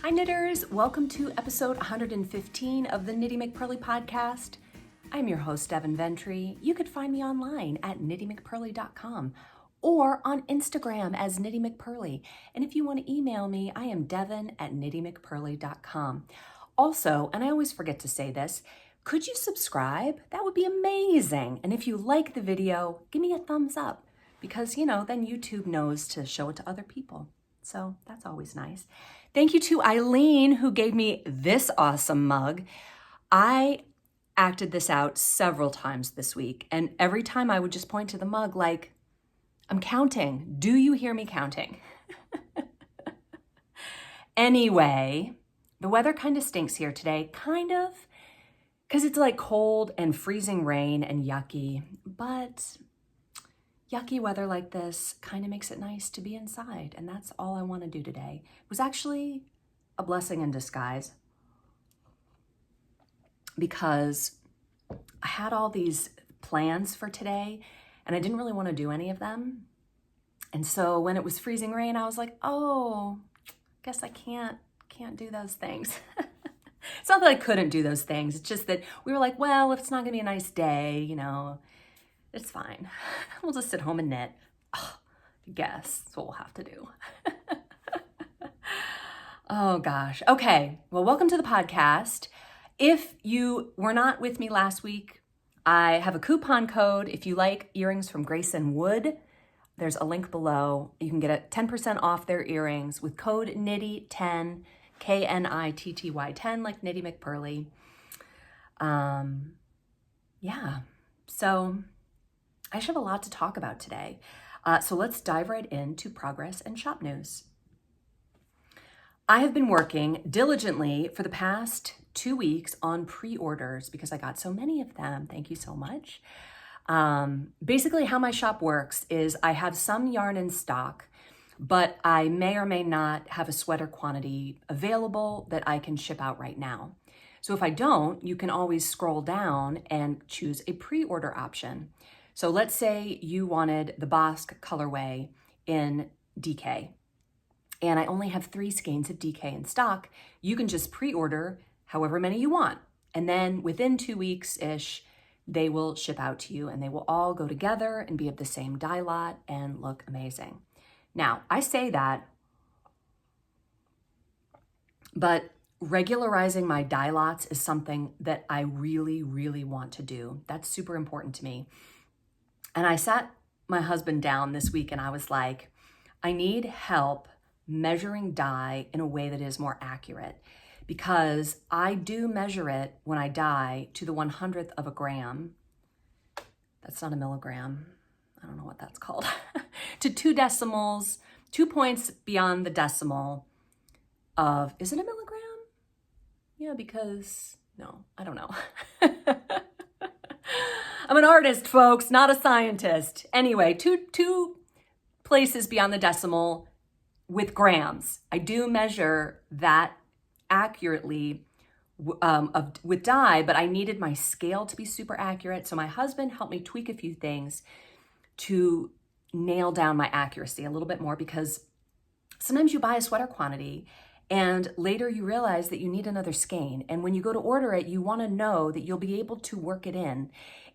Hi knitters, welcome to episode 115 of the Knitty McPurly podcast. I'm your host, Devin Ventry. You could find me online at KnittyMcPurly.com or on Instagram as Knitty McPurly. And if you want to email me, I am Devin at KnittyMcPurly.com. Also, and I always forget to say this, could you subscribe? That would be amazing. And if you like the video, give me a thumbs up because, then YouTube knows to show it to other people. So that's always nice. Thank you to Eileen who gave me this awesome mug. I acted this out several times this week, and every time I would just point to the mug like, I'm counting. Do you hear me counting? Anyway, the weather kind of stinks here today, because it's like cold and freezing rain and yucky, but yucky weather like this kind of makes it nice to be inside, and that's all I want to do today. It was actually a blessing in disguise because I had all these plans for today and I didn't really want to do any of them. And so when it was freezing rain, I was like, oh, guess I can't do those things. It's not that I couldn't do those things. It's just that we were like, well, if it's not gonna be a nice day, it's fine. We'll just sit home and knit. Oh, I guess that's what we'll have to do. Oh gosh. Okay. Well, welcome to the podcast. If you were not with me last week, I have a coupon code. If you like earrings from Grace and Wood, there's a link below. You can get a 10% off their earrings with code KNITTY10, KNITTY 10, like Knitty McPurly. Yeah. So I should have a lot to talk about today. So let's dive right into progress and shop news. I have been working diligently for the past 2 weeks on pre-orders because I got so many of them. Thank you so much. Basically how my shop works is I have some yarn in stock, but I may or may not have a sweater quantity available that I can ship out right now. So if I don't, you can always scroll down and choose a pre-order option. So let's say you wanted the Bosque colorway in DK, and I only have 3 skeins of DK in stock. You can just pre-order however many you want. And then within 2 weeks-ish, they will ship out to you and they will all go together and be of the same dye lot and look amazing. Now, I say that, but regularizing my dye lots is something that I really, really want to do. That's super important to me. And I sat my husband down this week and I was like, I need help measuring dye in a way that is more accurate because I do measure it when I dye to the 100th of a gram. That's not a milligram. I don't know what that's called. To 2 decimals, 2 points beyond the decimal of, is it a milligram? Yeah, because, no, I don't know. I'm an artist, folks, not a scientist. Anyway, two places beyond the decimal with grams. I do measure that accurately with dye, but I needed my scale to be super accurate. So my husband helped me tweak a few things to nail down my accuracy a little bit more because sometimes you buy a sweater quantity and later you realize that you need another skein. And when you go to order it, you want to know that you'll be able to work it in.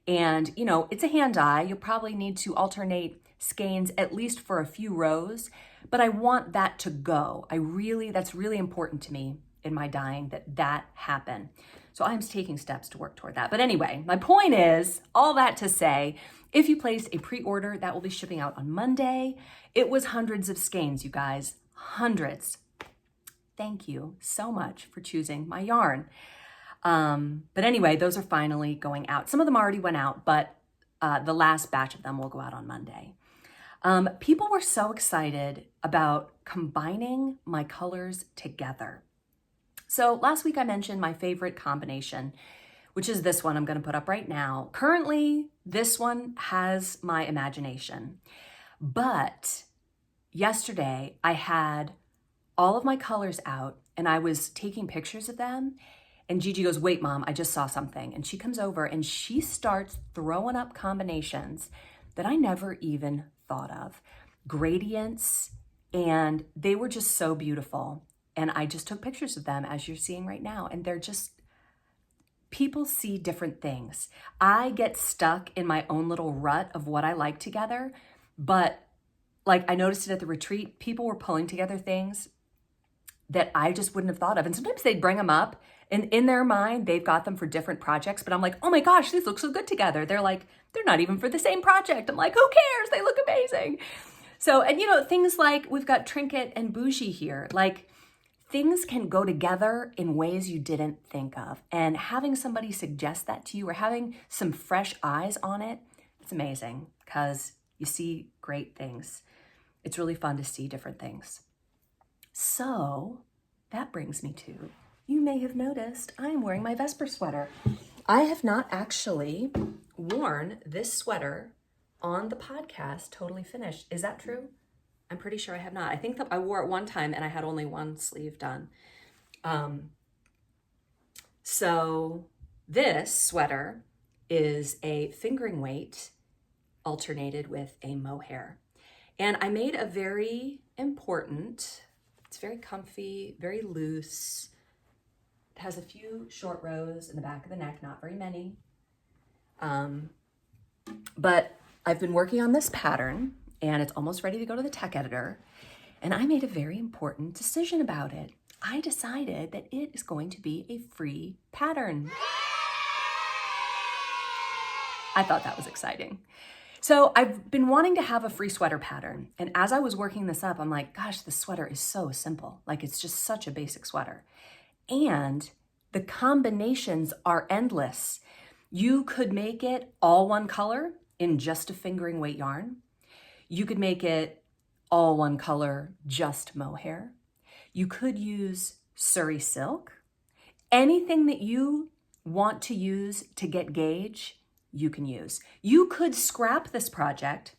And, it's a hand dye. You'll probably need to alternate skeins at least for a few rows, but I want that to go. That's really important to me in my dyeing that happen. So I'm taking steps to work toward that. But anyway, my point is, all that to say, if you placed a pre-order, that will be shipping out on Monday. It was hundreds of skeins, you guys, hundreds. Thank you so much for choosing my yarn. But anyway, those are finally going out. Some of them already went out, but the last batch of them will go out on Monday. People were so excited about combining my colors together. So last week I mentioned my favorite combination, which is this one I'm going to put up right now. Currently, this one has my imagination. But yesterday I had all of my colors out and I was taking pictures of them. And Gigi goes, wait, Mom, I just saw something. And she comes over and she starts throwing up combinations that I never even thought of. Gradients, and they were just so beautiful. And I just took pictures of them as you're seeing right now. And they're just, people see different things. I get stuck in my own little rut of what I like together. But like I noticed it at the retreat, people were pulling together things that I just wouldn't have thought of. And sometimes they'd bring them up and in their mind, they've got them for different projects, but I'm like, oh my gosh, these look so good together. They're like, they're not even for the same project. I'm like, who cares? They look amazing. So, and you know, things like we've got trinket and bougie here, like things can go together in ways you didn't think of. And having somebody suggest that to you or having some fresh eyes on it, it's amazing because you see great things. It's really fun to see different things. So that brings me to, you may have noticed, I'm wearing my Vesper sweater. I have not actually worn this sweater on the podcast totally finished. Is that true? I'm pretty sure I have not. I think that I wore it one time and I had only one sleeve done. So this sweater is a fingering weight alternated with a mohair. And I made a very important, it's very comfy, very loose. It has a few short rows in the back of the neck, not very many. But I've been working on this pattern and it's almost ready to go to the tech editor. And I made a very important decision about it. I decided that it is going to be a free pattern. I thought that was exciting. So I've been wanting to have a free sweater pattern. And as I was working this up, I'm like, gosh, this sweater is so simple. Like it's just such a basic sweater. And the combinations are endless. You could make it all one color in just a fingering weight yarn. You could make it all one color, just mohair. You could use Suri silk. Anything that you want to use to get gauge, you can use. You could scrap this project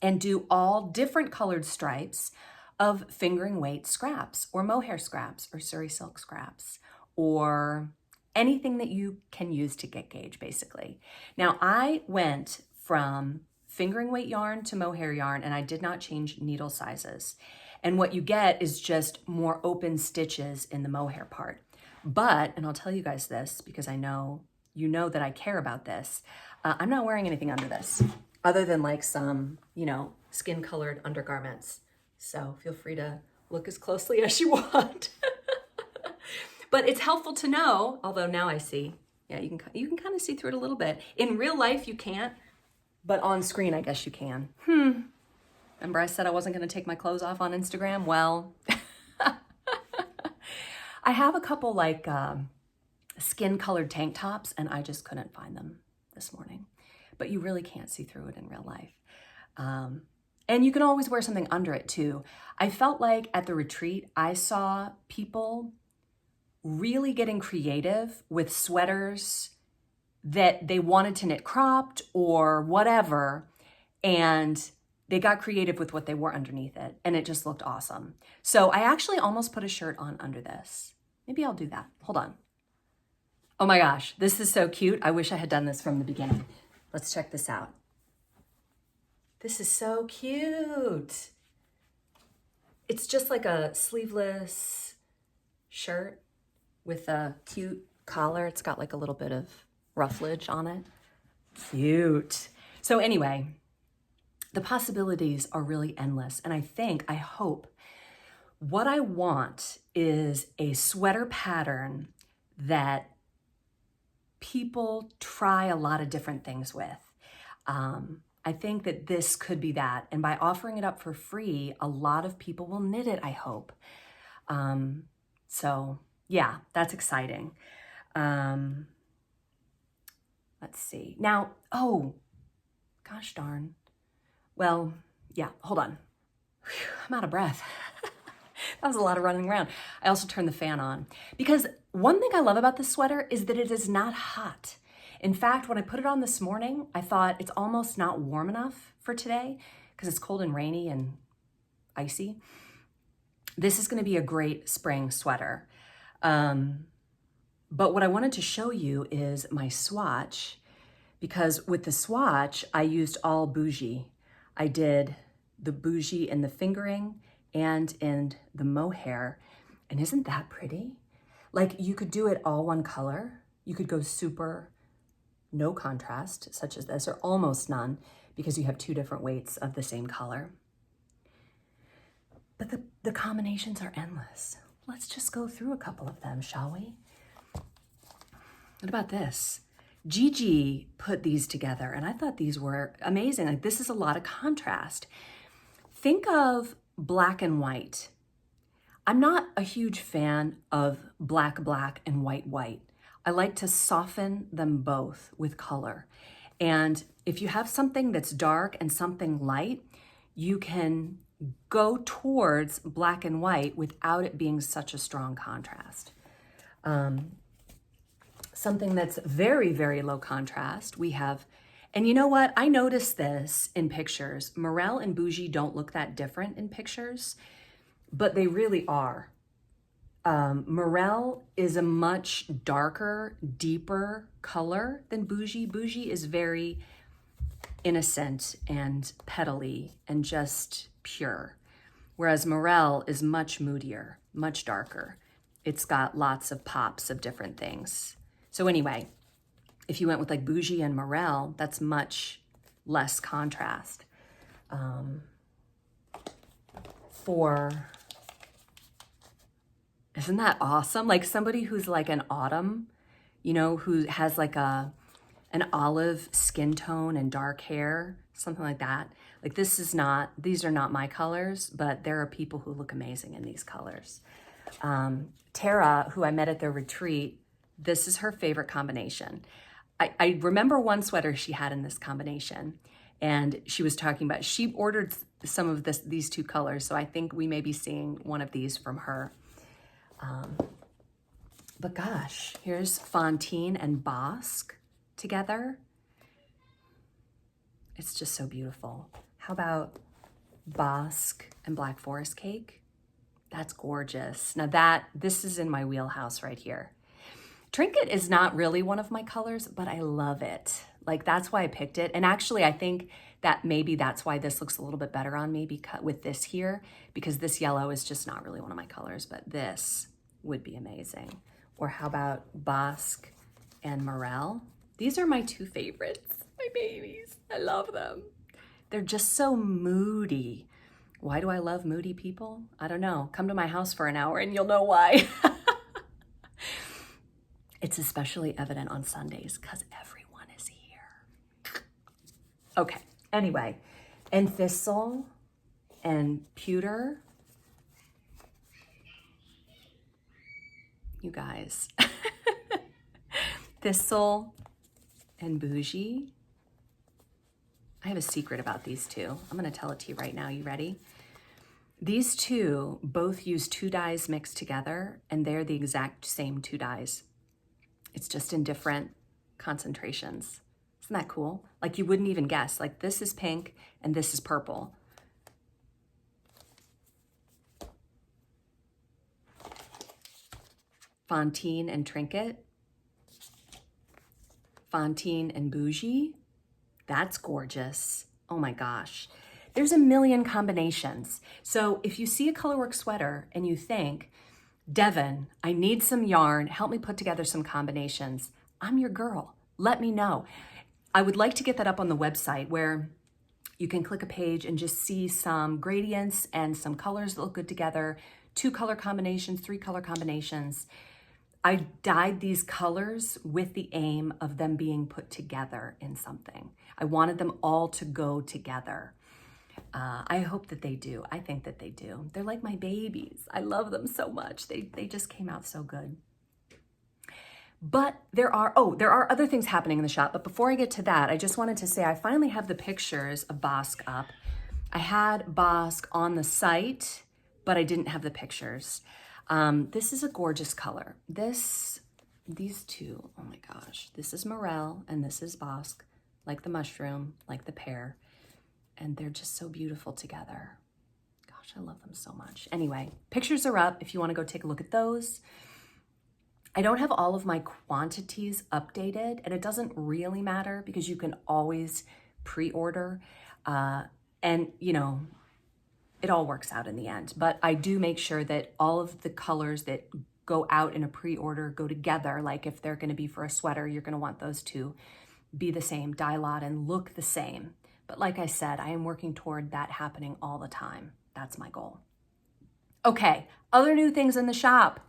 and do all different colored stripes of fingering weight scraps or mohair scraps or Suri silk scraps or anything that you can use to get gauge basically. Now I went from fingering weight yarn to mohair yarn and I did not change needle sizes. And what you get is just more open stitches in the mohair part. But, and I'll tell you guys this because I know you know that I care about this. I'm not wearing anything under this other than like some, you know, skin colored undergarments. So feel free to look as closely as you want. But it's helpful to know, although now I see, yeah, you can kind of see through it a little bit. In real life, you can't, but on screen, I guess you can. Remember I said I wasn't going to take my clothes off on Instagram? Well, I have a couple like skin colored tank tops and I just couldn't find them this morning, but you really can't see through it in real life. And you can always wear something under it too. I felt like at the retreat, I saw people really getting creative with sweaters that they wanted to knit cropped or whatever. And they got creative with what they wore underneath it. And it just looked awesome. So I actually almost put a shirt on under this. Maybe I'll do that. Hold on. Oh my gosh, this is so cute. I wish I had done this from the beginning. Let's check this out. This is so cute. It's just like a sleeveless shirt with a cute collar. It's got like a little bit of rufflage on it. Cute. So anyway, the possibilities are really endless. And I hope what I want is a sweater pattern that people try a lot of different things with. I think that this could be that. And by offering it up for free, a lot of people will knit it, I hope. So yeah, that's exciting. Let's see. Now, oh, gosh darn. Well, yeah, hold on. Whew, I'm out of breath. That was a lot of running around. I also turned the fan on because one thing I love about this sweater is that it is not hot. In fact, when I put it on this morning, I thought it's almost not warm enough for today because it's cold and rainy and icy. This is going to be a great spring sweater. But what I wanted to show you is my swatch, because with the swatch, I used all bougie. I did the bougie in the fingering and in the mohair. And isn't that pretty? Like you could do it all one color. You could go super no contrast, such as this, or almost none, because you have two different weights of the same color. But the combinations are endless. Let's just go through a couple of them, shall we? What about this? Gigi put these together, and I thought these were amazing. Like, this is a lot of contrast. Think of black and white. I'm not a huge fan of black, and white. I like to soften them both with color. And if you have something that's dark and something light, you can go towards black and white without it being such a strong contrast. Something that's very, very low contrast, we have, and you know what? I noticed this in pictures. Morel and Bougie don't look that different in pictures, but they really are. Morel is a much darker, deeper color than Bougie. Bougie is very innocent and petally and just pure, whereas Morel is much moodier, much darker. It's got lots of pops of different things. So anyway, if you went with like Bougie and Morel, that's much less contrast. Isn't that awesome? Like somebody who's like an autumn, you know, who has like an olive skin tone and dark hair, something like that. Like these are not my colors, but there are people who look amazing in these colors. Tara, who I met at their retreat, this is her favorite combination. I remember one sweater she had in this combination, and she was talking about, she ordered some of these two colors, so I think we may be seeing one of these from her. But gosh, here's Fontaine and Bosque together. It's just so beautiful. How about Bosque and Black Forest Cake? That's gorgeous. Now this is in my wheelhouse right here. Trinket is not really one of my colors, but I love it. Like that's why I picked it. And actually I think that maybe that's why this looks a little bit better on me with this here, because this yellow is just not really one of my colors, but this would be amazing. Or how about Bosque and Morel? These are my two favorites, my babies. I love them. They're just so moody. Why do I love moody people? I don't know. Come to my house for an hour and you'll know why. It's especially evident on Sundays because everyone is here. Okay, anyway, and Thistle and Pewter. You guys. Thistle and Bougie. I have a secret about these two. I'm gonna tell it to you right now. You ready? These two both use two dyes mixed together, and they're the exact same two dyes. It's just in different concentrations. Isn't that cool? Like you wouldn't even guess. Like this is pink and this is purple. Fontaine and Trinket. Fontaine and Bougie. That's gorgeous. Oh my gosh. There's a million combinations. So if you see a colorwork sweater and you think, Devin, I need some yarn, help me put together some combinations, I'm your girl. Let me know. I would like to get that up on the website where you can click a page and just see some gradients and some colors that look good together, 2 color combinations, 3 color combinations. I dyed these colors with the aim of them being put together in something. I wanted them all to go together. I hope that they do. I think that they do. They're like my babies. I love them so much. They just came out so good. But there are other things happening in the shop. But before I get to that, I just wanted to say I finally have the pictures of Bosque up. I had Bosque on the site, but I didn't have the pictures. This is a gorgeous color. These two, oh my gosh. This is Morel and this is Bosque, like the mushroom, like the pear. And they're just so beautiful together. Gosh, I love them so much. Anyway, pictures are up if you want to go take a look at those. I don't have all of my quantities updated, and it doesn't really matter because you can always pre-order. And you know, it all works out in the end. But I do make sure that all of the colors that go out in a pre-order go together. Like if they're gonna be for a sweater, you're gonna want those to be the same, dye lot, and look the same. But like I said, I am working toward that happening all the time. That's my goal. Okay, other new things in the shop.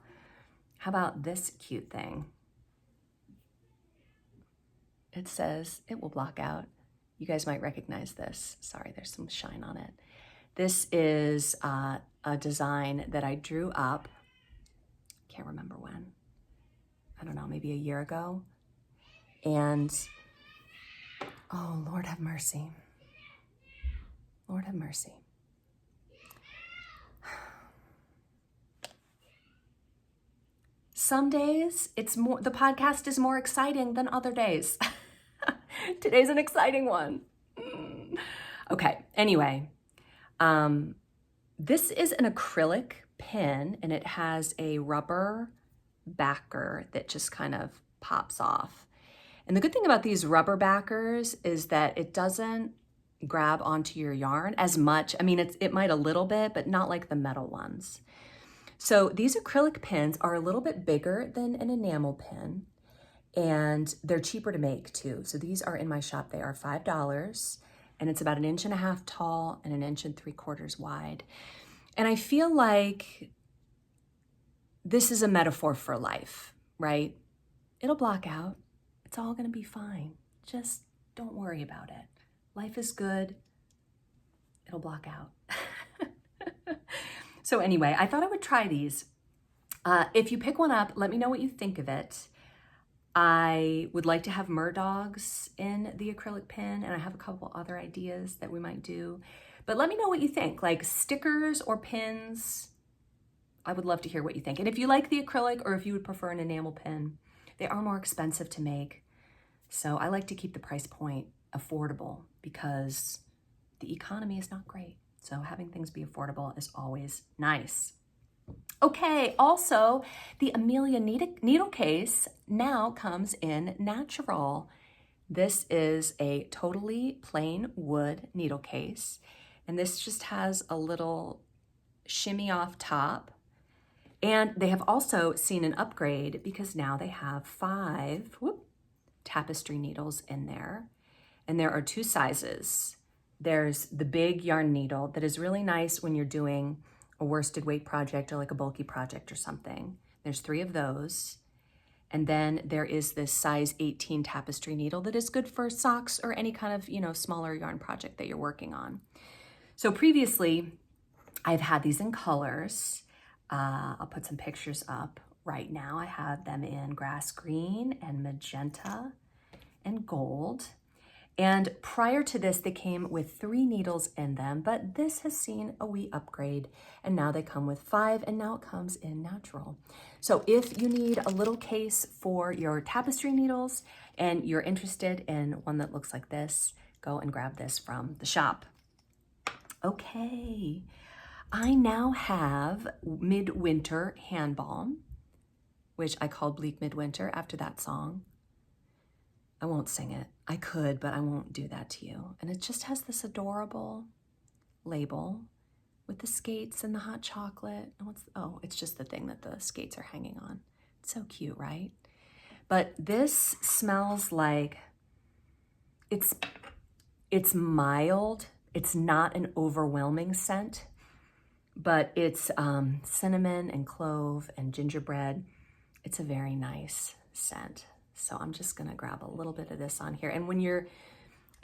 How about this cute thing? It says, it will block out. You guys might recognize this. Sorry, there's some shine on it. This is a design that I drew up. Can't remember when. I don't know, maybe a year ago. And, oh, Lord have mercy. Lord have mercy. Some days the podcast is more exciting than other days. Today's an exciting one. Okay, anyway, this is an acrylic pin and it has a rubber backer that just kind of pops off. And the good thing about these rubber backers is that it doesn't grab onto your yarn as much. I mean, it might a little bit, but not like the metal ones. So these acrylic pins are a little bit bigger than an enamel pin, and they're cheaper to make too. So these are in my shop. They are $5, and it's about 1.5 inches tall and 1.75 inches wide. And I feel like this is a metaphor for life, right? It'll block out. It's all gonna be fine. Just don't worry about it. Life is good. It'll block out. So anyway, I thought I would try these. If you pick one up, let me know what you think of it. I would like to have dogs in the acrylic pin, and I have a couple other ideas that we might do. But let me know what you think, like stickers or pins. I would love to hear what you think. And if you like the acrylic or if you would prefer an enamel pin, they are more expensive to make. So I like to keep the price point affordable because the economy is not great. So having things be affordable is always nice. Okay, also the Amelia needle case now comes in natural. This is a totally plain wood needle case, and this just has a little shimmy off top. And they have also seen an upgrade because now they have 5 tapestry needles in there, and there are 2 sizes. There's the big yarn needle that is really nice when you're doing a worsted weight project or like a bulky project or something. There's 3 of those. And then there is this size 18 tapestry needle that is good for socks or any kind of, smaller yarn project that you're working on. So previously, I've had these in colors. I'll put some pictures up right now. I have them in grass green and magenta and gold. And prior to this, they came with 3 needles in them, but this has seen a wee upgrade, and now they come with 5, and now it comes in natural. So if you need a little case for your tapestry needles and you're interested in one that looks like this, go and grab this from the shop. Okay, I now have Midwinter Hand Balm, which I called Bleak Midwinter after that song. I won't sing it. I could, but I won't do that to you. And it just has this adorable label with the skates and the hot chocolate. And it's just the thing that the skates are hanging on. It's so cute, right? But this smells like, it's mild. It's not an overwhelming scent, but it's cinnamon and clove and gingerbread. It's a very nice scent. So I'm just gonna grab a little bit of this on here. And when you're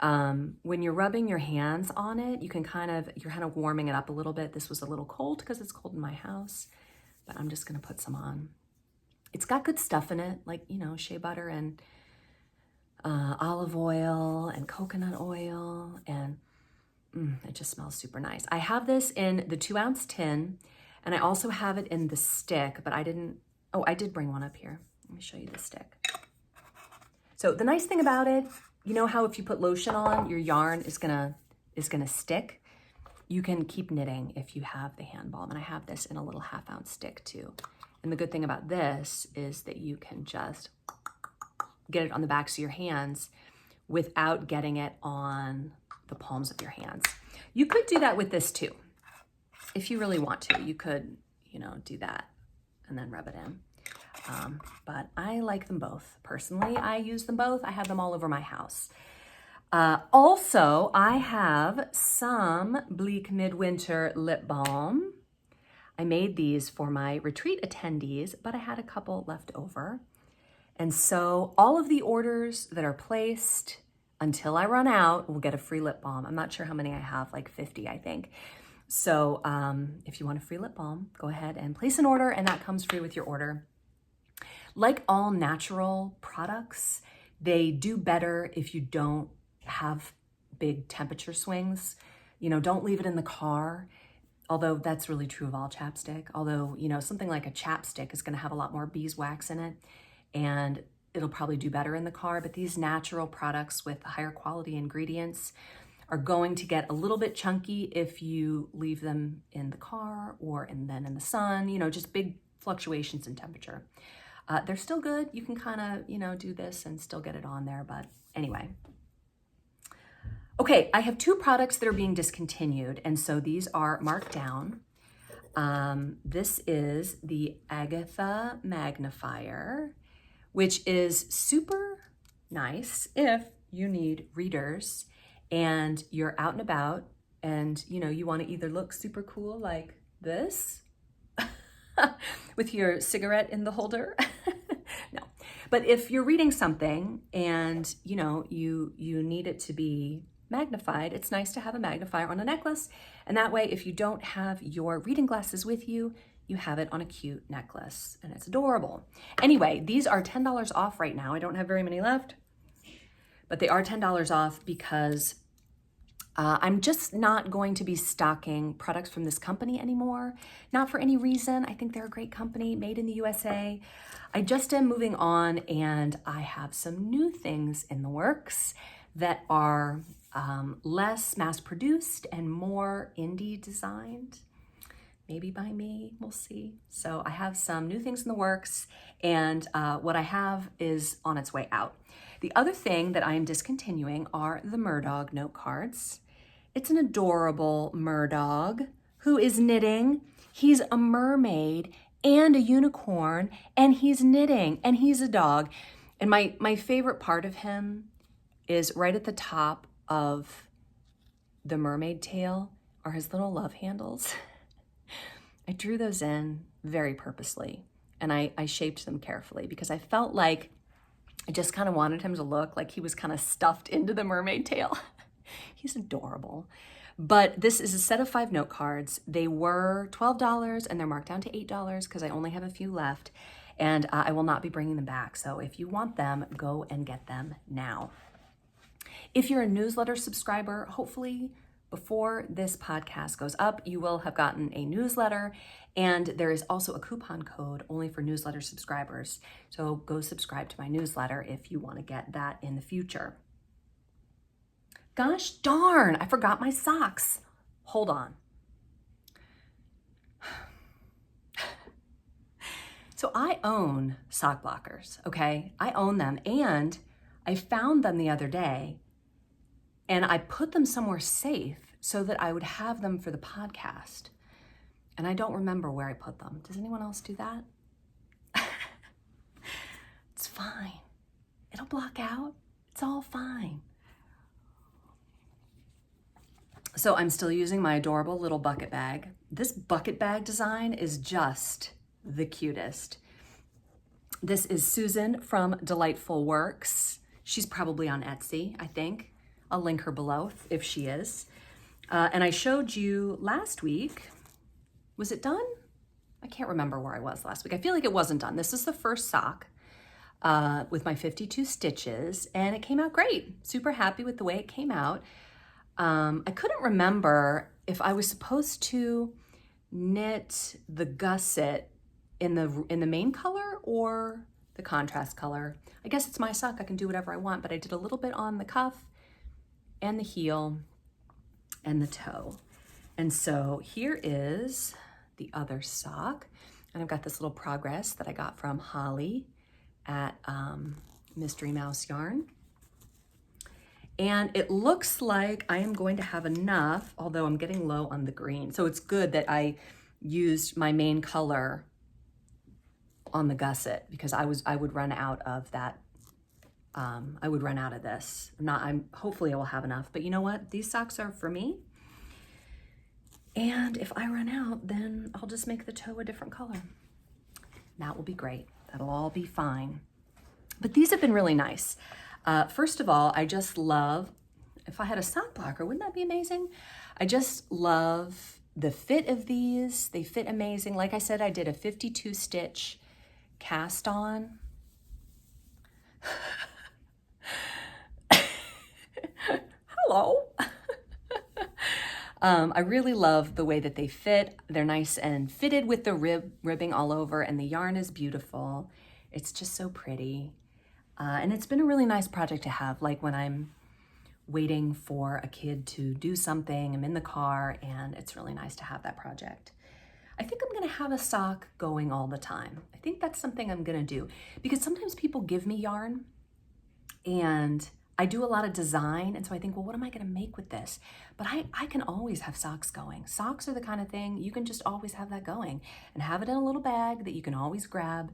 rubbing your hands on it, you're kind of warming it up a little bit. This was a little cold because it's cold in my house, but I'm just gonna put some on. It's got good stuff in it, like, shea butter and olive oil and coconut oil, and it just smells super nice. I have this in the 2-ounce tin, and I also have it in the stick, but I did bring one up here. Let me show you the stick. So the nice thing about it, how if you put lotion on, your yarn is gonna stick. You can keep knitting if you have the hand balm, and I have this in a little 1/2-ounce stick too. And the good thing about this is that you can just get it on the backs of your hands without getting it on the palms of your hands. You could do that with this too. if you really want to, you could, you know, do that and then rub it in. But I like them both. Personally, I use them both. I have them all over my house. Also, I have some Bleak Midwinter lip balm. I made these for my retreat attendees, but I had a couple left over. And so all of the orders that are placed until I run out will get a free lip balm. I'm not sure how many I have, like 50, I think. So if you want a free lip balm, go ahead and place an order, and that comes free with your order. Like all natural products, they do better if you don't have big temperature swings. You know, don't leave it in the car, although that's really true of all chapstick. Although, you know, something like a chapstick is going to have a lot more beeswax in it, and it'll probably do better in the car. But these natural products with higher quality ingredients are going to get a little bit chunky if you leave them in the car or then in the sun, you know, just big fluctuations in temperature. They're still good. You can kind of, you know, do this and still get it on there. But anyway. Okay, I have two products that are being discontinued, and so these are marked down. This is the Agatha Magnifier, which is super nice if you need readers and you're out and about and, you know, you want to either look super cool like this with your cigarette in the holder. No, but if you're reading something and, you know, you need it to be magnified, it's nice to have a magnifier on a necklace. And that way, if you don't have your reading glasses with you, you have it on a cute necklace, and it's adorable. Anyway, these are $10 off right now. I don't have very many left, but they are $10 off because I'm just not going to be stocking products from this company anymore. Not for any reason. I think they're a great company, made in the USA. I just am moving on, and I have some new things in the works that are less mass-produced and more indie designed. Maybe by me, we'll see. So I have some new things in the works, and what I have is on its way out. The other thing that I am discontinuing are the Murdog note cards. It's an adorable Murdog who is knitting. He's a mermaid and a unicorn, and he's knitting, and he's a dog. And my favorite part of him is right at the top of the mermaid tail are his little love handles. I drew those in very purposely, and I shaped them carefully because I felt like I just kind of wanted him to look like he was kind of stuffed into the mermaid tail. He's adorable. But this is a set of 5 note cards. They were $12 and they're marked down to $8 because I only have a few left, and I will not be bringing them back. So if you want them, go and get them now. If you're a newsletter subscriber, hopefully before this podcast goes up, you will have gotten a newsletter, and there is also a coupon code only for newsletter subscribers. So go subscribe to my newsletter if you want to get that in the future. Gosh darn, I forgot my socks. Hold on. So I own sock blockers, okay? I own them, and I found them the other day, and I put them somewhere safe so that I would have them for the podcast. And I don't remember where I put them. Does anyone else do that? It's fine. It'll block out. It's all fine. So I'm still using my adorable little bucket bag. This bucket bag design is just the cutest. This is Susan from Delightful Works. She's probably on Etsy, I think. I'll link her below if she is. And I showed you last week. Was it done? I can't remember where I was last week. I feel like it wasn't done. This is the first sock with my 52 stitches, and it came out great. Super happy with the way it came out. I couldn't remember if I was supposed to knit the gusset in the main color or the contrast color. I guess it's my sock. I can do whatever I want, but I did a little bit on the cuff and the heel and the toe. And so here is the other sock. And I've got this little progress that I got from Holly at Mystery Mouse Yarn. And it looks like I am going to have enough, although I'm getting low on the green. So it's good that I used my main color on the gusset, because I would run out of that. I would run out of this. Hopefully I will have enough, but you know what? These socks are for me. And if I run out, then I'll just make the toe a different color. That will be great. That'll all be fine. But these have been really nice. First of all, I just love, if I had a sock blocker, wouldn't that be amazing? I just love the fit of these. They fit amazing. Like I said, I did a 52 stitch cast on. Hello. I really love the way that they fit. They're nice and fitted with the ribbing all over, and the yarn is beautiful. It's just so pretty. And it's been a really nice project to have, like when I'm waiting for a kid to do something, I'm in the car, and it's really nice to have that project. I think I'm gonna have a sock going all the time. I think that's something I'm gonna do, because sometimes people give me yarn and I do a lot of design, and so I think, well, what am I gonna make with this? But I can always have socks going. Socks are the kind of thing you can just always have that going, and have it in a little bag that you can always grab.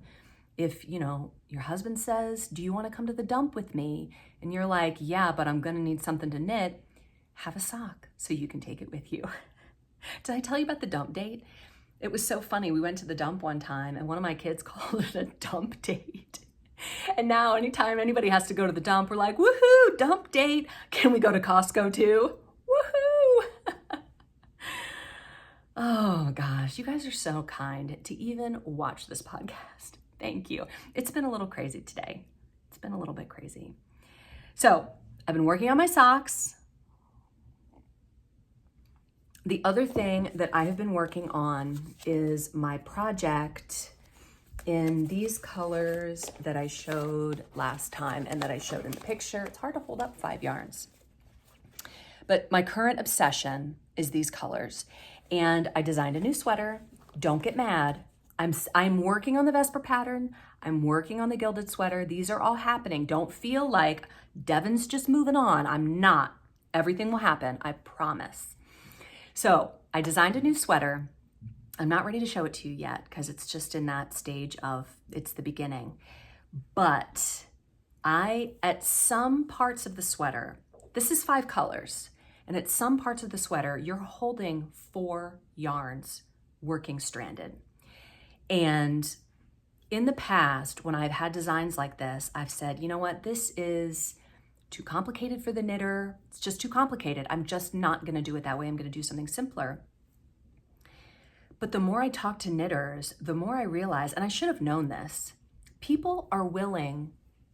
If, you know, your husband says, do you wanna come to the dump with me? And you're like, yeah, but I'm gonna need something to knit. Have a sock so you can take it with you. Did I tell you about the dump date? It was so funny. We went to the dump one time, and one of my kids called it a dump date. And now anytime anybody has to go to the dump, we're like, woohoo, dump date. Can we go to Costco too? Woohoo. Oh gosh, you guys are so kind to even watch this podcast. Thank you. It's been a little crazy today. It's been a little bit crazy. So I've been working on my socks. The other thing that I have been working on is my project in these colors that I showed last time and that I showed in the picture. It's hard to hold up 5 yarns. But my current obsession is these colors. And I designed a new sweater. Don't get mad. I'm working on the Vesper pattern. I'm working on the gilded sweater. These are all happening. Don't feel like Devin's just moving on. I'm not. Everything will happen, I promise. So I designed a new sweater. I'm not ready to show it to you yet because it's just in that stage of, it's the beginning. But at some parts of the sweater, this is 5 colors, and at some parts of the sweater, you're holding 4 yarns working stranded. And in the past, when I've had designs like this, I've said, you know what, this is too complicated for the knitter. It's just too complicated. I'm just not gonna do it that way. I'm gonna do something simpler. But the more I talk to knitters, the more I realize, and I should have known this, people are willing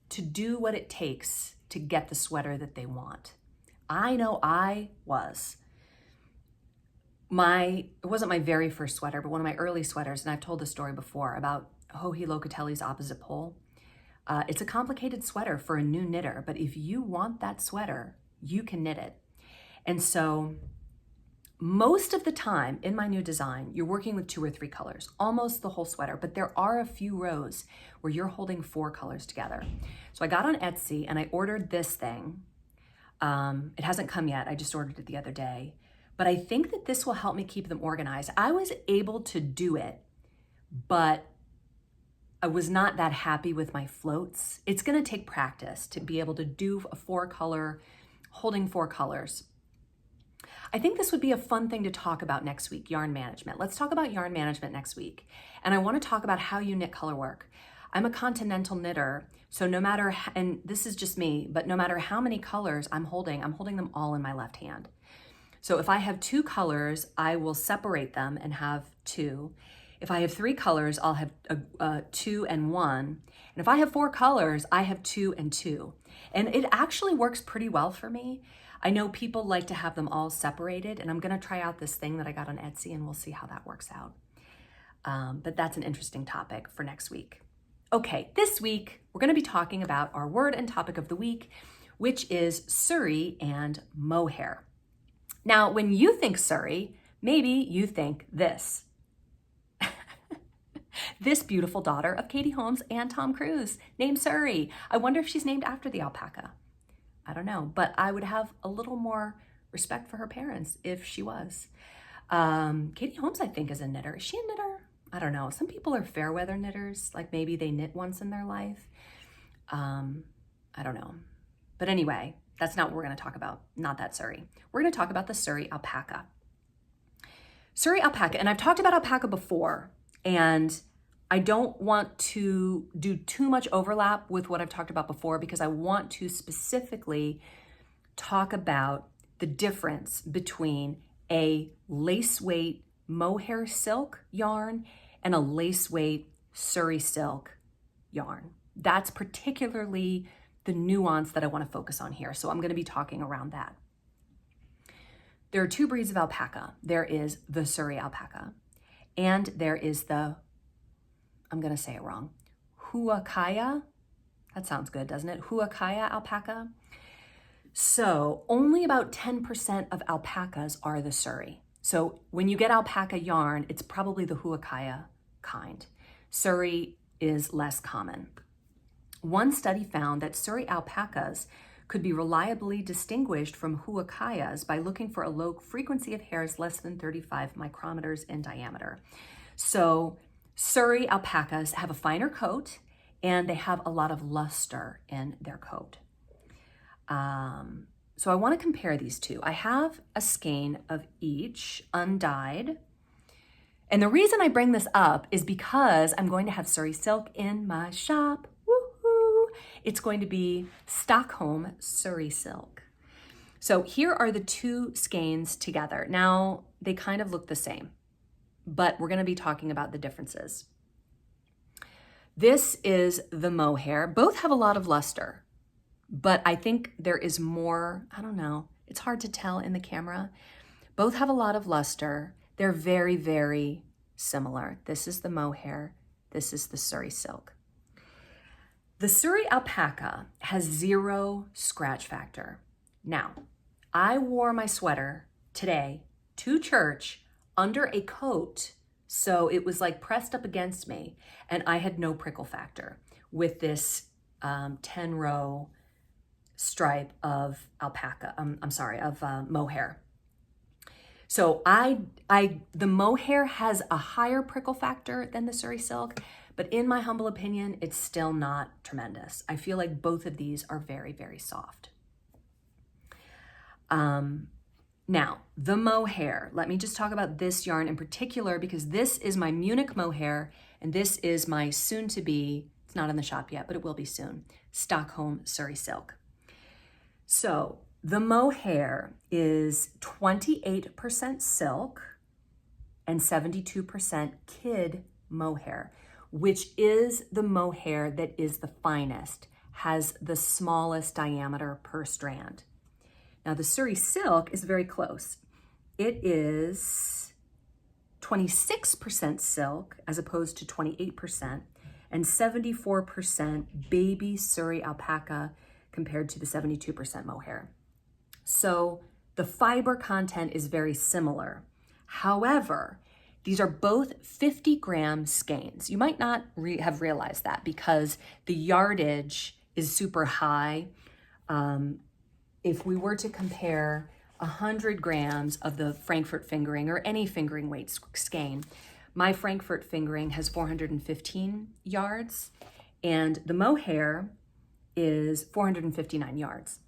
to do what it takes to get the sweater that they want. I know I was. It wasn't my very first sweater, but one of my early sweaters, and I've told this story before about Joji Locatelli's Opposite Pole. It's a complicated sweater for a new knitter, but if you want that sweater, you can knit it. And so most of the time in my new design, you're working with 2 or 3 colors, almost the whole sweater, but there are a few rows where you're holding 4 colors together. So I got on Etsy and I ordered this thing. It hasn't come yet. I just ordered it the other day, but I think that this will help me keep them organized. I was able to do it, but I was not that happy with my floats. It's gonna take practice to be able to do a 4 color, holding 4 colors. I think this would be a fun thing to talk about next week, yarn management. Let's talk about yarn management next week. And I wanna talk about how you knit color work. I'm a continental knitter, so no matter, and this is just me, but no matter how many colors I'm holding them all in my left hand. So if I have 2 colors, I will separate them and have 2. If I have 3 colors, I'll have 2 and 1. And if I have 4 colors, I have 2 and 2. And it actually works pretty well for me. I know people like to have them all separated, and I'm gonna try out this thing that I got on Etsy and we'll see how that works out. But that's an interesting topic for next week. Okay, this week, we're gonna be talking about our word and topic of the week, which is Suri and Mohair. Now, when you think Suri, maybe you think this. This beautiful daughter of Katie Holmes and Tom Cruise, named Suri. I wonder if she's named after the alpaca. I don't know, but I would have a little more respect for her parents if she was. Katie Holmes, I think, is a knitter. Is she a knitter? I don't know. Some people are fair weather knitters, like maybe they knit once in their life. I don't know. But anyway, that's not what we're going to talk about. Not that Suri. We're going to talk about the Suri alpaca. Suri alpaca, and I've talked about alpaca before, and I don't want to do too much overlap with what I've talked about before because I want to specifically talk about the difference between a lace weight mohair silk yarn and a lace weight Suri silk yarn. That's particularly the nuance that I want to focus on here. So I'm going to be talking around that. There are two breeds of alpaca. There is the Suri alpaca, and there is the, I'm going to say it wrong, Huacaya. That sounds good, doesn't it? Huacaya alpaca. So only about 10% of alpacas are the Suri. So when you get alpaca yarn, it's probably the Huacaya kind. Suri is less common. One study found that Suri alpacas could be reliably distinguished from Huacayas by looking for a low frequency of hairs less than 35 micrometers in diameter. So Suri alpacas have a finer coat and they have a lot of luster in their coat. So I want to compare these two. I have a skein of each undyed. And the reason I bring this up is because I'm going to have Suri silk in my shop. Woohoo! It's going to be Stockholm Suri silk. So here are the two skeins together. Now they kind of look the same, but we're going to be talking about the differences. This is the mohair. Both have a lot of luster, but I think there is more, I don't know, it's hard to tell in the camera. Both have a lot of luster. They're very, very similar. This is the mohair. This is the Suri silk. The Suri alpaca has 0 scratch factor. Now, I wore my sweater today to church under a coat, so it was like pressed up against me, and I had no prickle factor with this 10-row stripe of alpaca, mohair. So the mohair has a higher prickle factor than the Suri silk, but in my humble opinion, it's still not tremendous. I feel like both of these are very, very soft. Now, the mohair, let me just talk about this yarn in particular because this is my Munich mohair and this is my soon-to-be, it's not in the shop yet, but it will be soon, Stockholm Suri silk. So the mohair is 28% silk and 72% kid mohair, which is the mohair that is the finest, has the smallest diameter per strand. Now the Suri silk is very close. It is 26% silk as opposed to 28% and 74% baby Suri alpaca compared to the 72% mohair. So the fiber content is very similar. However, these are both 50-gram skeins. You might not have realized that because the yardage is super high. If we were to compare 100 grams of the Frankfurt fingering or any fingering weight skein, my Frankfurt fingering has 415 yards and the mohair is 459 yards.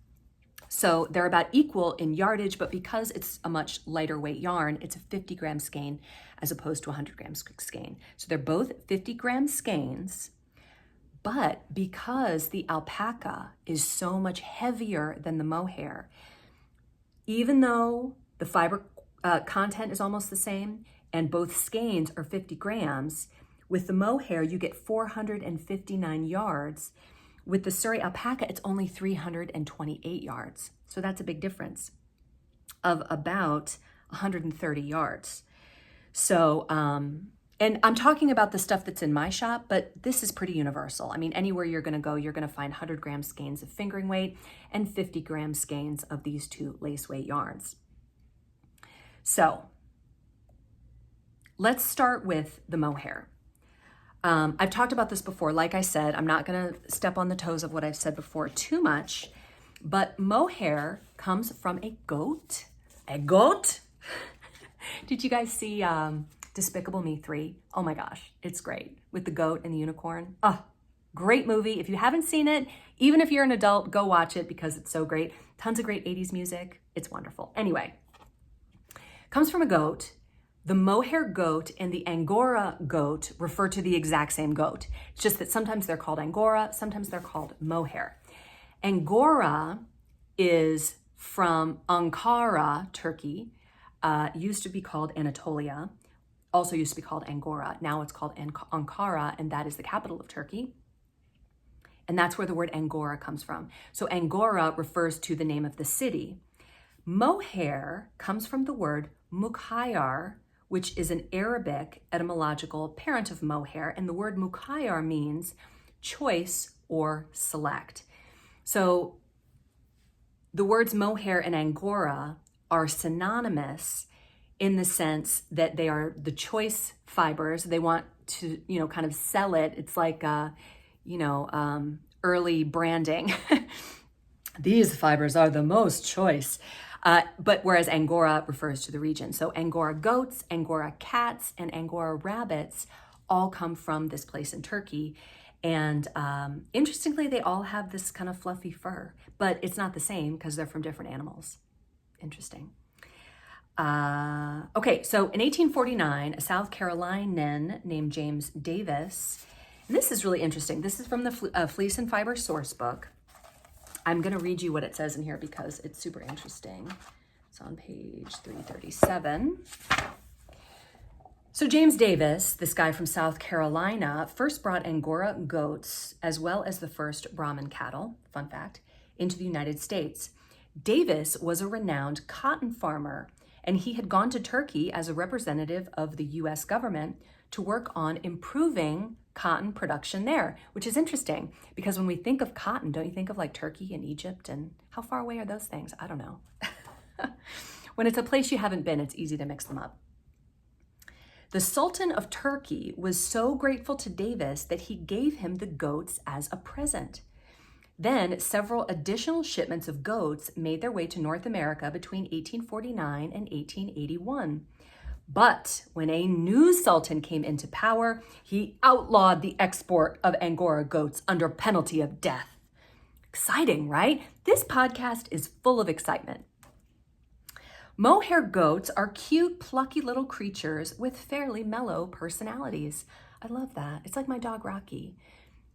So they're about equal in yardage, but because it's a much lighter weight yarn, it's a 50-gram skein as opposed to a 100-gram skein. So they're both 50-gram skeins, but because the alpaca is so much heavier than the mohair, even though the fiber content is almost the same and both skeins are 50 grams, with the mohair you get 459 yards. With the Suri alpaca, it's only 328 yards. So that's a big difference of about 130 yards. So, and I'm talking about the stuff that's in my shop, but this is pretty universal. I mean, anywhere you're gonna go, you're gonna find 100-gram skeins of fingering weight and 50-gram skeins of these two lace weight yarns. So let's start with the mohair. I've talked about this before. Like I said, I'm not going to step on the toes of what I've said before too much, But mohair comes from a goat. A goat? Did you guys see Despicable Me 3? Oh my gosh, it's great. With the goat and the unicorn. Oh, great movie. If you haven't seen it, even if you're an adult, go watch it because it's so great. Tons of great 80s music. It's wonderful. Anyway, comes from a goat. The mohair goat and the Angora goat refer to the exact same goat. It's just that sometimes they're called Angora, sometimes they're called mohair. Angora is from Ankara, Turkey. Used to be called Anatolia. Also used to be called Angora. Now it's called Ankara, and that is the capital of Turkey. And that's where the word Angora comes from. So Angora refers to the name of the city. Mohair comes from the word Mukhayar, which is an Arabic etymological parent of mohair, and the word Mukhayar means choice or select. So the words mohair and Angora are synonymous in the sense that they are the choice fibers. They want to, kind of sell it. It's like, early branding. These fibers are the most choice. But whereas Angora refers to the region. So Angora goats, Angora cats, and Angora rabbits all come from this place in Turkey. And interestingly, they all have this kind of fluffy fur, but it's not the same because they're from different animals. Interesting. Okay, so in 1849, a South Carolinian named James Davis, and this is really interesting. This is from the Fleece and Fiber source book. I'm going to read you what it says in here because it's super interesting. It's on page 337. So James Davis, this guy from South Carolina, first brought Angora goats as well as the first Brahman cattle, fun fact, into the United States. Davis was a renowned cotton farmer, and he had gone to Turkey as a representative of the US government to work on improving cotton production there, which is interesting because when we think of cotton, don't you think of like Turkey and Egypt, and how far away are those things? I don't know. When it's a place you haven't been, it's easy to mix them up. The Sultan of Turkey was so grateful to Davis that he gave him the goats as a present. Then several additional shipments of goats made their way to North America between 1849 and 1881. But when a new sultan came into power, he outlawed the export of Angora goats under penalty of death. Exciting, right? This podcast is full of excitement. Mohair goats are cute, plucky little creatures with fairly mellow personalities. I love that. It's like my dog, Rocky.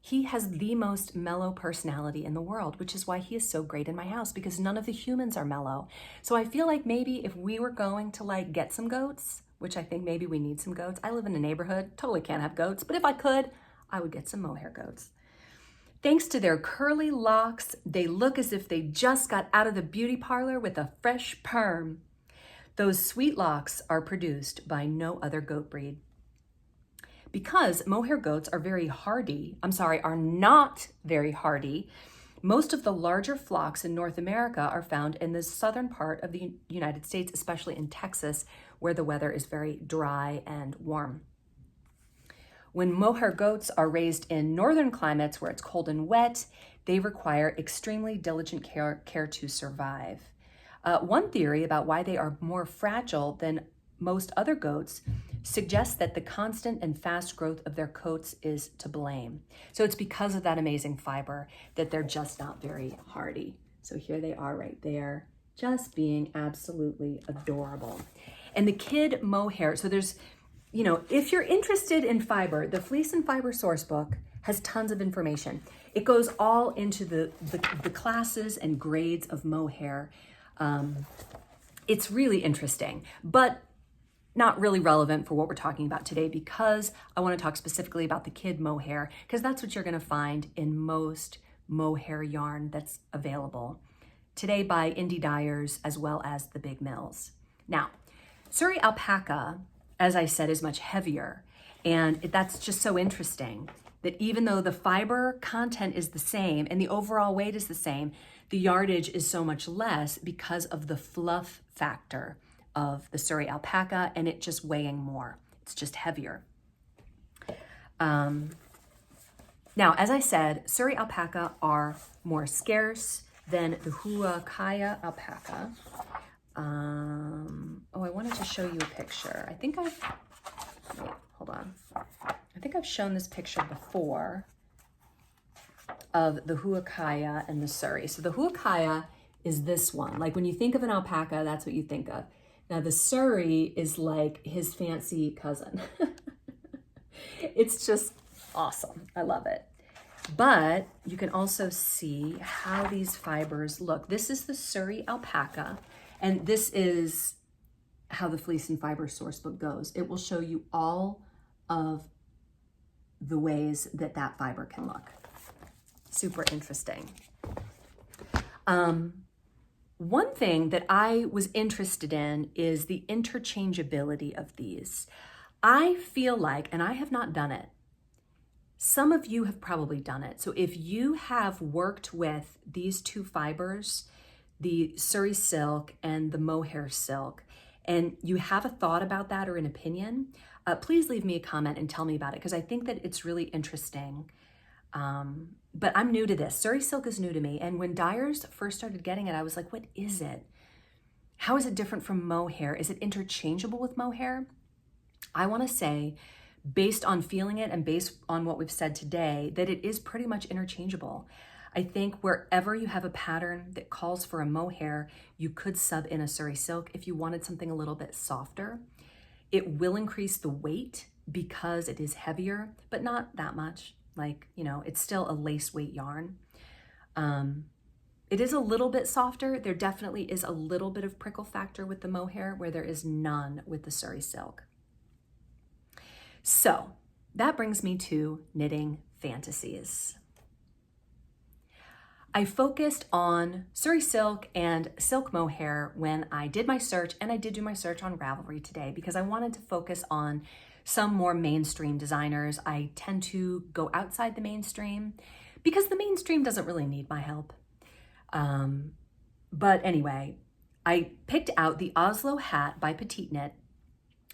He has the most mellow personality in the world, which is why he is so great in my house, because none of the humans are mellow. So I feel like maybe if we were going to get some goats, which I think maybe we need some goats. I live in a neighborhood, totally can't have goats, but if I could, I would get some mohair goats. Thanks to their curly locks, they look as if they just got out of the beauty parlor with a fresh perm. Those sweet locks are produced by no other goat breed. Because mohair goats are not very hardy, most of the larger flocks in North America are found in the southern part of the United States, especially in Texas, where the weather is very dry and warm. When mohair goats are raised in northern climates where it's cold and wet, they require extremely diligent care to survive. One theory about why they are more fragile than most other goats suggests that the constant and fast growth of their coats is to blame. So it's because of that amazing fiber that they're just not very hardy. So here they are right there, just being absolutely adorable. And the kid mohair, so there's, if you're interested in fiber, the Fleece and Fiber source book has tons of information. It goes all into the classes and grades of mohair. It's really interesting, but not really relevant for what we're talking about today, because I want to talk specifically about the kid mohair, because that's what you're going to find in most mohair yarn that's available today by indie dyers as well as the big mills. Now, Suri alpaca, as I said, is much heavier, and that's just so interesting that even though the fiber content is the same and the overall weight is the same, the yardage is so much less because of the fluff factor of the Suri alpaca and it just weighing more. It's just heavier. Now, as I said, Suri alpaca are more scarce. Then the Huacaya alpaca. Oh, I wanted to show you a picture. Wait, hold on. I think I've shown this picture before of the Huacaya and the Suri. So the Huacaya is this one. Like when you think of an alpaca, that's what you think of. Now the Suri is like his fancy cousin. It's just awesome. I love it. But you can also see how these fibers look. This is the Suri alpaca, and this is how the Fleece and Fiber Sourcebook goes. It will show you all of the ways that that fiber can look. Super interesting. One thing that I was interested in is the interchangeability of these. I feel like, and I have not done it, some of you have probably done it. So if you have worked with these two fibers, the Suri silk and the Mohair silk, and you have a thought about that or an opinion, please leave me a comment and tell me about it, because I think that it's really interesting. But I'm new to this. Suri silk is new to me. And when dyers first started getting it, I was like, what is it? How is it different from Mohair? Is it interchangeable with Mohair? I want to say, based on feeling it and based on what we've said today, that it is pretty much interchangeable. I think wherever you have a pattern that calls for a Mohair, you could sub in a Suri silk if you wanted something a little bit softer. It will increase the weight because it is heavier, but not that much. Like, you know, it's still a lace weight yarn. It is a little bit softer. There definitely is a little bit of prickle factor with the Mohair where there is none with the Suri silk. So that brings me to knitting fantasies. I focused on Suri silk and silk Mohair when I did my search, and I did do my search on Ravelry today because I wanted to focus on some more mainstream designers. I tend to go outside the mainstream because the mainstream doesn't really need my help. But anyway, I picked out the Oslo hat by Petite Knit,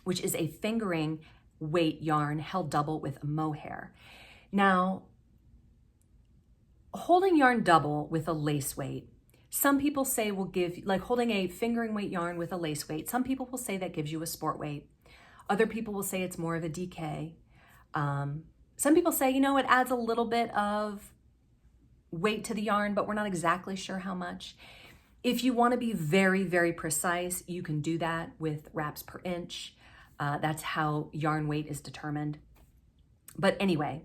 which is a fingering weight yarn held double with a Mohair. Now, holding yarn double with a lace weight, some people say will give, like holding a fingering weight yarn with a lace weight, some people will say that gives you a sport weight. Other people will say it's more of a DK. Some people say, you know, it adds a little bit of weight to the yarn, but we're not exactly sure how much. If you want to be very, very precise, you can do that with wraps per inch. That's how yarn weight is determined. But anyway,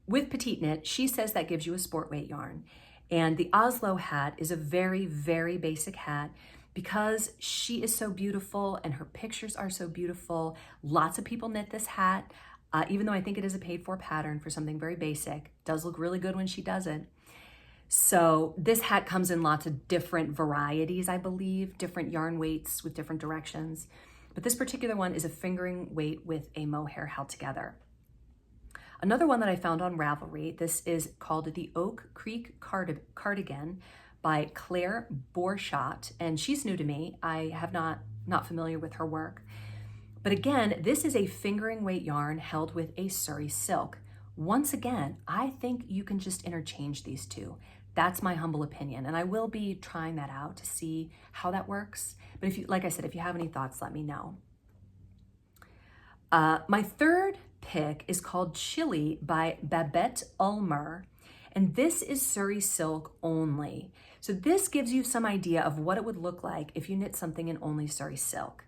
with Petite Knit, she says that gives you a sport weight yarn. And the Oslo hat is a very, very basic hat because she is so beautiful and her pictures are so beautiful. Lots of people knit this hat, even though I think it is a paid for pattern for something very basic. It does look really good when she does it. So this hat comes in lots of different varieties, I believe, different yarn weights with different directions. But this particular one is a fingering weight with a Mohair held together. Another one that I found on Ravelry, this is called the Oak Creek Cardigan by Claire Borchat, and she's new to me. I have not familiar with her work. But again, this is a fingering weight yarn held with a Suri silk. Once again, I think you can just interchange these two. That's my humble opinion, and I will be trying that out to see how that works. But if you, like I said, if you have any thoughts, let me know. My third pick is called Chili by Babette Ulmer, and this is Suri silk only. So this gives you some idea of what it would look like if you knit something in only Suri silk.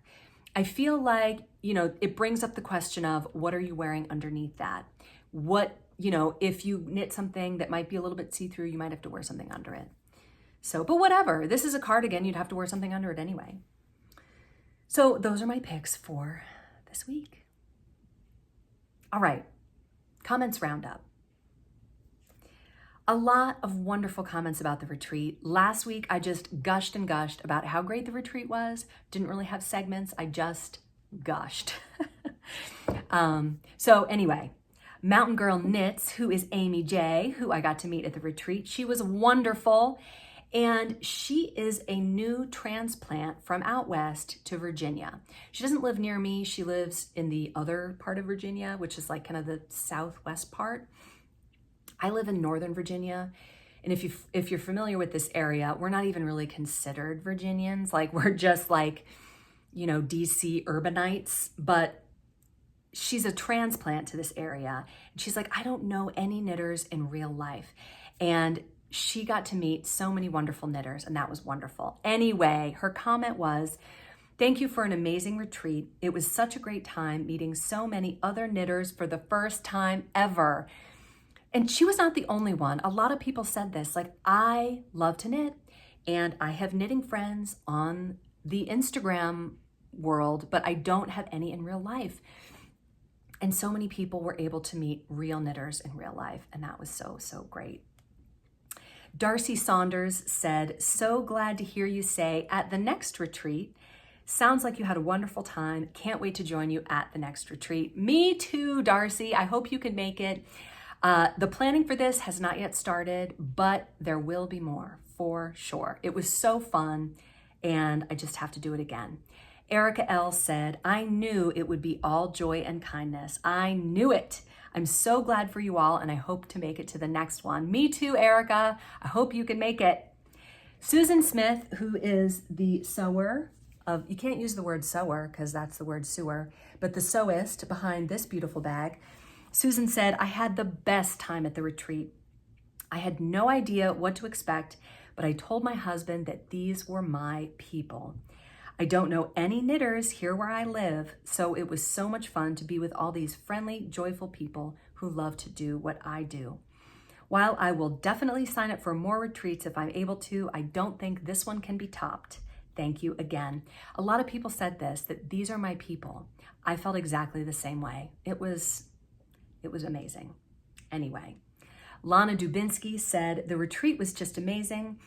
I feel like, you know, it brings up the question of what are you wearing underneath that? What, you know, if you knit something that might be a little bit see-through, you might have to wear something under it. So, but whatever, this is a cardigan, you'd have to wear something under it anyway. So those are my picks for this week. All right, comments roundup. A lot of wonderful comments about the retreat. Last week, I just gushed and gushed about how great the retreat was. Didn't really have segments, I just gushed. So anyway, Mountain Girl Knits, who is Amy J, who I got to meet at the retreat. She was wonderful. And she is a new transplant from out west to Virginia. She doesn't live near me. She lives in the other part of Virginia, which is like kind of the southwest part. I live in Northern Virginia, And if you're familiar with this area, we're not even really considered Virginians. Like we're just like, you know, DC urbanites, but she's a transplant to this area. And she's like, I don't know any knitters in real life. And she got to meet so many wonderful knitters, and that was wonderful. Anyway, her comment was, thank you for an amazing retreat. It was such a great time meeting so many other knitters for the first time ever. And she was not the only one. A lot of people said this, like, I love to knit and I have knitting friends on the Instagram world, but I don't have any in real life. And so many people were able to meet real knitters in real life, and that was so, so great. Darcy Saunders said, so glad to hear you say at the next retreat. Sounds like you had a wonderful time. Can't wait to join you at the next retreat. Me too, Darcy. I hope you can make it. The planning for this has not yet started, but there will be more for sure. It was so fun, and I just have to do it again. Erica L. said, I knew it would be all joy and kindness. I knew it. I'm so glad for you all, and I hope to make it to the next one. Me too, Erica. I hope you can make it. Susan Smith, who is the sewer of, you can't use the word sewer because that's the word sewer, but the sewist behind this beautiful bag. Susan said, I had the best time at the retreat. I had no idea what to expect, but I told my husband that these were my people. I don't know any knitters here where I live, so it was so much fun to be with all these friendly, joyful people who love to do what I do. While I will definitely sign up for more retreats if I'm able to, I don't think this one can be topped. Thank you again. A lot of people said this, that these are my people. I felt exactly the same way. It was amazing. Anyway, Lana Dubinsky said, the retreat was just amazing.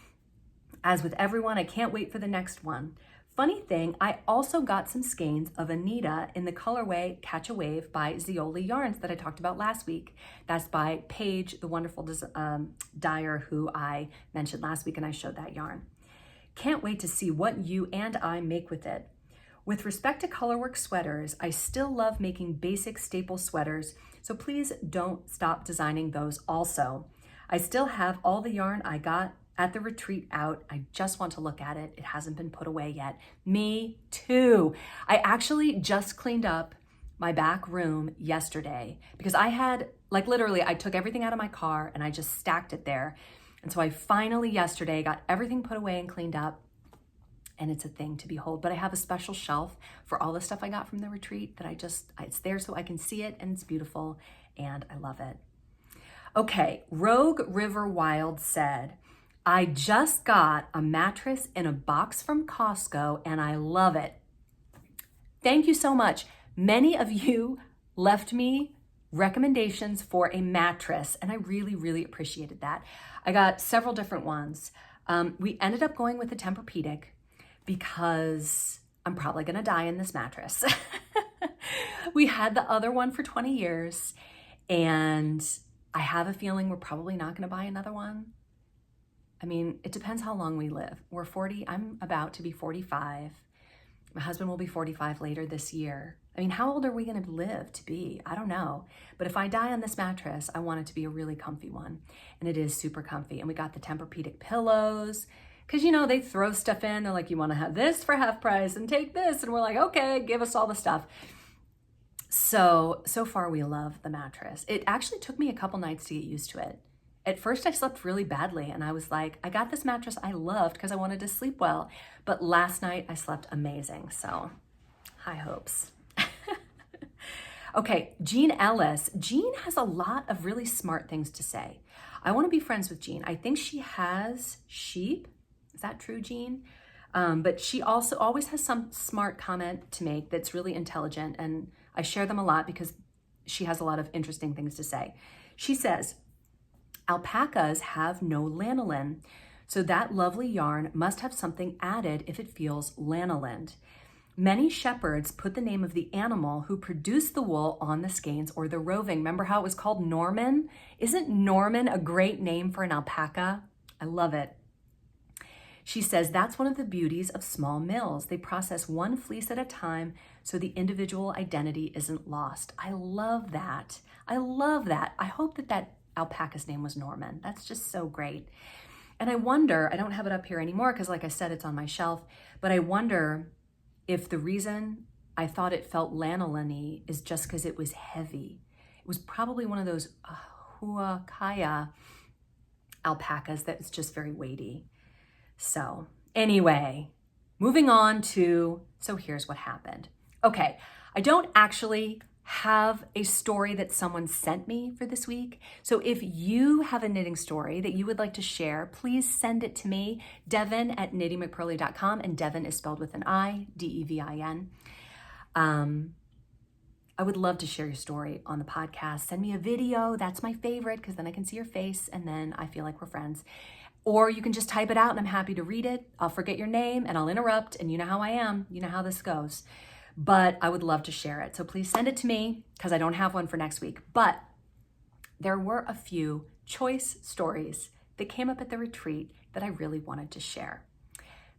As with everyone, I can't wait for the next one. Funny thing, I also got some skeins of Anita in the colorway Catch a Wave by Zeoli Yarns that I talked about last week. That's by Paige, the wonderful dyer who I mentioned last week, and I showed that yarn. Can't wait to see what you and I make with it. With respect to colorwork sweaters, I still love making basic staple sweaters, so please don't stop designing those also. I still have all the yarn I got at the retreat out. I just want to look at it. It hasn't been put away yet. Me too. I actually just cleaned up my back room yesterday because I had, like literally, I took everything out of my car and I just stacked it there. And so I finally yesterday got everything put away and cleaned up, and it's a thing to behold. But I have a special shelf for all the stuff I got from the retreat that it's there so I can see it, and it's beautiful and I love it. Okay, Rogue River Wild said, I just got a mattress in a box from Costco and I love it. Thank you so much. Many of you left me recommendations for a mattress and I really, really appreciated that. I got several different ones. We ended up going with the Tempur-Pedic because I'm probably gonna die in this mattress. We had the other one for 20 years and I have a feeling we're probably not gonna buy another one. I mean, it depends how long we live. We're 40, I'm about to be 45. My husband will be 45 later this year. I mean, how old are we gonna live to be? I don't know. But if I die on this mattress, I want it to be a really comfy one. And it is super comfy. And we got the Tempur-Pedic pillows, because you know, they throw stuff in. They're like, you wanna have this for half price and take this. And we're like, okay, give us all the stuff. So far we love the mattress. It actually took me a couple nights to get used to it. At first I slept really badly and I was like, I got this mattress I loved because I wanted to sleep well. But last night I slept amazing. So high hopes. Okay, Jean Ellis. Jean has a lot of really smart things to say. I want to be friends with Jean. I think she has sheep. Is that true, Jean? But she also always has some smart comment to make that's really intelligent, and I share them a lot because she has a lot of interesting things to say. She says, alpacas have no lanolin, so that lovely yarn must have something added if it feels lanolined. Many shepherds put the name of the animal who produced the wool on the skeins or the roving. Remember how it was called Norman? Isn't Norman a great name for an alpaca? I love it. She says that's one of the beauties of small mills. They process one fleece at a time so the individual identity isn't lost. I love that. I love that. I hope that alpaca's name was Norman. That's just so great. And I wonder, I don't have it up here anymore because like I said, it's on my shelf, but I wonder if the reason I thought it felt lanolin-y is just because it was heavy. It was probably one of those Huacaya alpacas that's just very weighty. So anyway, moving on to, so here's what happened. Okay, I don't actually have a story that someone sent me for this week. So if you have a knitting story that you would like to share, please send it to me, Devin at KnittyMcPurly.com, and Devin is spelled with an I, D-E-V-I-N. I would love to share your story on the podcast. Send me a video. That's my favorite because then I can see your face and then I feel like we're friends. Or you can just type it out and I'm happy to read it. I'll forget your name and I'll interrupt, and you know how I am. You know how this goes. But I would love to share it. So please send it to me because I don't have one for next week. But there were a few choice stories that came up at the retreat that I really wanted to share.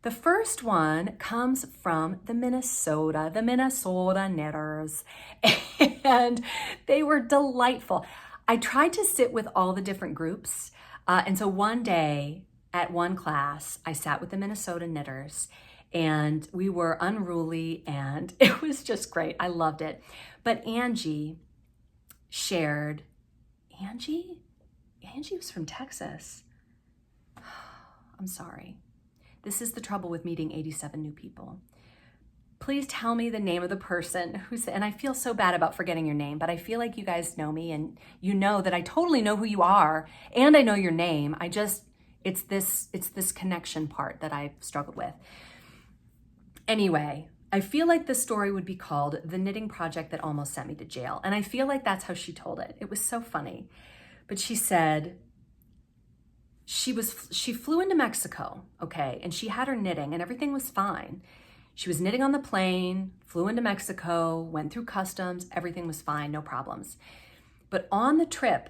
The first one comes from the Minnesota knitters, and they were delightful. I tried to sit with all the different groups. And so one day at one class, I sat with the Minnesota knitters, and we were unruly and it was just great. I loved it. But Angie shared, Angie was from Texas. I'm sorry. This is the trouble with meeting 87 new people. Please tell me the name of the person who's, and I feel so bad about forgetting your name, but I feel like you guys know me and you know that I totally know who you are and I know your name. It's this connection part that I've struggled with. Anyway, I feel like the story would be called The Knitting Project That Almost Sent Me to Jail. And I feel like that's how she told it. It was so funny. But she said she flew into Mexico, okay, and she had her knitting and everything was fine. She was knitting on the plane, flew into Mexico, went through customs, everything was fine, no problems. But on the trip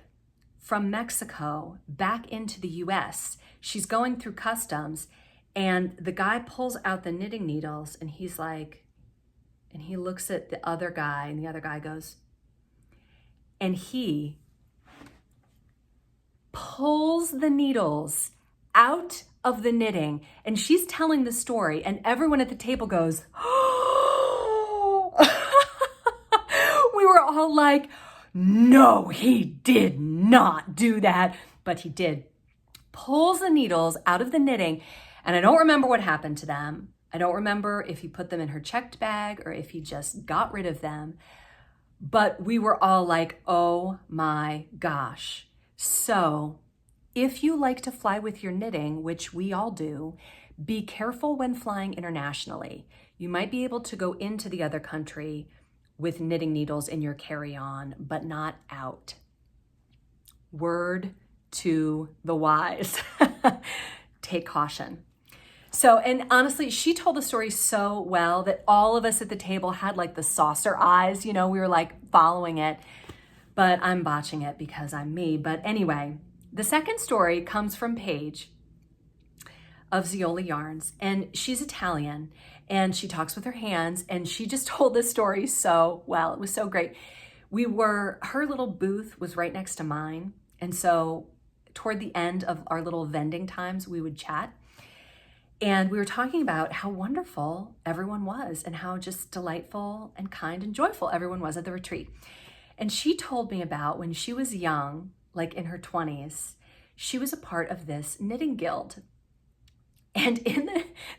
from Mexico back into the US, she's going through customs, and the guy pulls out the knitting needles and he's like, and he looks at the other guy and the other guy goes, and he pulls the needles out of the knitting, and she's telling the story and everyone at the table goes, oh. We were all like, no, he did not do that, but he did. Pulls the needles out of the knitting. And I don't remember what happened to them. I don't remember if he put them in her checked bag or if he just got rid of them. But we were all like, oh my gosh. So if you like to fly with your knitting, which we all do, be careful when flying internationally. You might be able to go into the other country with knitting needles in your carry-on, but not out. Word to the wise. Take caution. So, and honestly, she told the story so well that all of us at the table had like the saucer eyes, we were like following it, but I'm botching it because I'm me. But anyway, the second story comes from Paige of Ziola Yarns, and she's Italian and she talks with her hands, and she just told this story so well. It was so great. Her little booth was right next to mine. And so toward the end of our little vending times, we would chat. And we were talking about how wonderful everyone was and how just delightful and kind and joyful everyone was at the retreat. And she told me about when she was young, like in her 20s, she was a part of this knitting guild. And in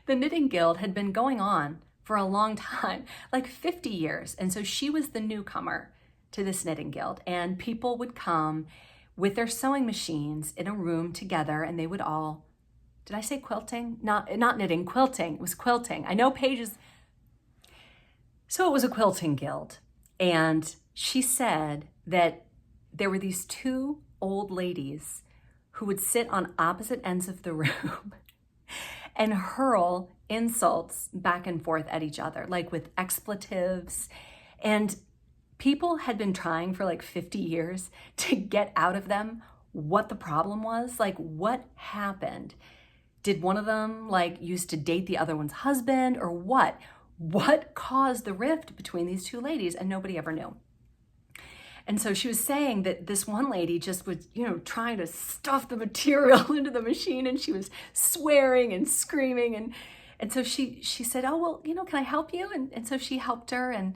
the knitting guild had been going on for a long time, like 50 years. And so she was the newcomer to this knitting guild. And people would come with their sewing machines in a room together, and they would all, did I say quilting? Not knitting, quilting. It was quilting. I know Paige's. So it was a quilting guild. And she said that there were these two old ladies who would sit on opposite ends of the room and hurl insults back and forth at each other, like with expletives. And people had been trying for like 50 years to get out of them what the problem was, like what happened. Did one of them used to date the other one's husband, or what? What caused the rift between these two ladies? And nobody ever knew. And so she was saying that this one lady just was, trying to stuff the material into the machine, and she was swearing and screaming. And so she said, oh, well, can I help you? And so she helped her. And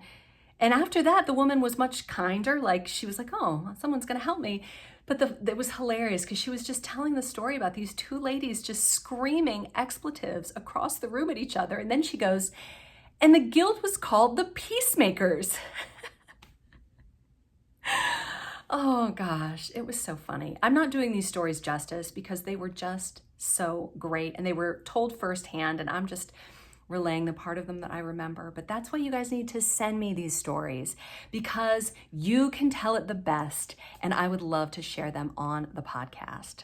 after that, the woman was much kinder. Like, she was like, oh, someone's going to help me. But it was hilarious because she was just telling the story about these two ladies just screaming expletives across the room at each other. And then she goes, and the guild was called the Peacemakers. Oh gosh, it was so funny. I'm not doing these stories justice because they were just so great and they were told firsthand, and I'm just relaying the part of them that I remember. But that's why you guys need to send me these stories, because you can tell it the best, and I would love to share them on the podcast.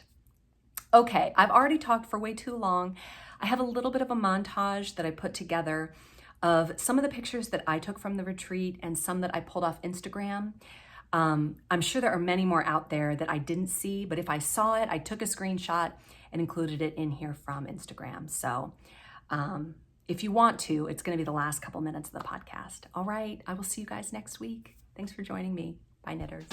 Okay, I've already talked for way too long. I have a little bit of a montage that I put together of some of the pictures that I took from the retreat and some that I pulled off Instagram. I'm sure there are many more out there that I didn't see, but if I saw it, I took a screenshot and included it in here from Instagram. So if you want to, it's going to be the last couple minutes of the podcast. All right, I will see you guys next week. Thanks for joining me. Bye, knitters.